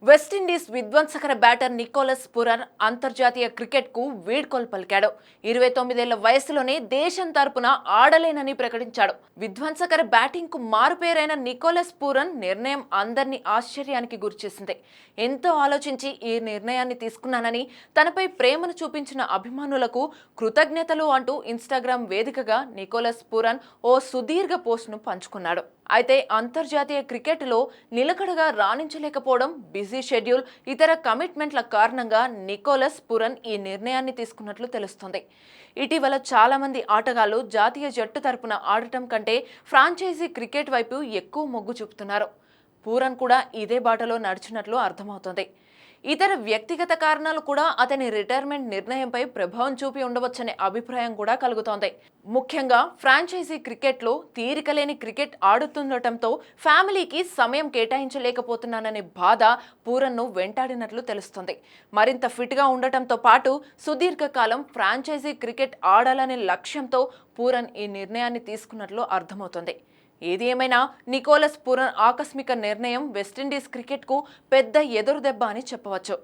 West Indies విధ్వంసకర batter Nicholas Pooran అంతర్జాతీయ క్రికెట్కు వీడ్కోలు పలికాడు. 29 ఏళ్ల వయసులోనే దేశం తరపున ఆడలేనని ప్రకటించాడు. విధ్వంసకర బ్యాటింగ్కు మారుపేరైన నికోలస్ పురన్ నిర్ణయం అందరినీ ఆశ్చర్యానికి గురిచేసింది. ఎంతో ఆలోచించి ఈ నిర్ణయాన్ని తీసుకున్నానని, తనపై ప్రేమను చూపించిన అభిమానులకు కృతజ్ఞతలు అంటూ ఇన్స్టాగ్రామ్ వేదికగా నికోలస్ పురన్ ఓ సుదీర్ఘ పోస్ట్ను పంచుకున్నాడు. అయితే అంతర్జాతీయ క్రికెట్లో నిలకడగా రాణించలేకపోవడం, బిజీ షెడ్యూల్, ఇతర కమిట్మెంట్ల కారణంగా నికోలస్ పురన్ ఈ నిర్ణయాన్ని తీసుకున్నట్లు తెలుస్తోంది. ఇటీవల చాలా మంది ఆటగాళ్లు జాతీయ జట్టు తరపున ఆడటం కంటే ఫ్రాంచైజీ క్రికెట్ వైపు ఎక్కువ మొగ్గు చూపుతున్నారు. పూరన్ కూడా ఇదే బాటలో నడిచినట్లు అర్థమవుతోంది. ఇతర వ్యక్తిగత కారణాలు కూడా అతని రిటైర్మెంట్ నిర్ణయంపై ప్రభావం చూపి ఉండవచ్చనే అభిప్రాయం కూడా కలుగుతోంది. ముఖ్యంగా ఫ్రాంచైజీ క్రికెట్లో తీరికలేని క్రికెట్ ఆడుతుండటంతో ఫ్యామిలీకి సమయం కేటాయించలేకపోతున్నాననే బాధ పూరన్ను వెంటాడినట్లు తెలుస్తోంది. మరింత ఫిట్గా ఉండటంతో పాటు సుదీర్ఘకాలం ఫ్రాంచైజీ క్రికెట్ ఆడాలనే లక్ష్యంతో పూరన్ ఈ నిర్ణయాన్ని తీసుకున్నట్లు అర్థమవుతోంది. ఏది ఏమైనా నికోలస్ పురన్ ఆకస్మిక నిర్ణయం వెస్టిండీస్ క్రికెట్కు పెద్ద ఎదురుదెబ్బ అని చెప్పవచ్చు.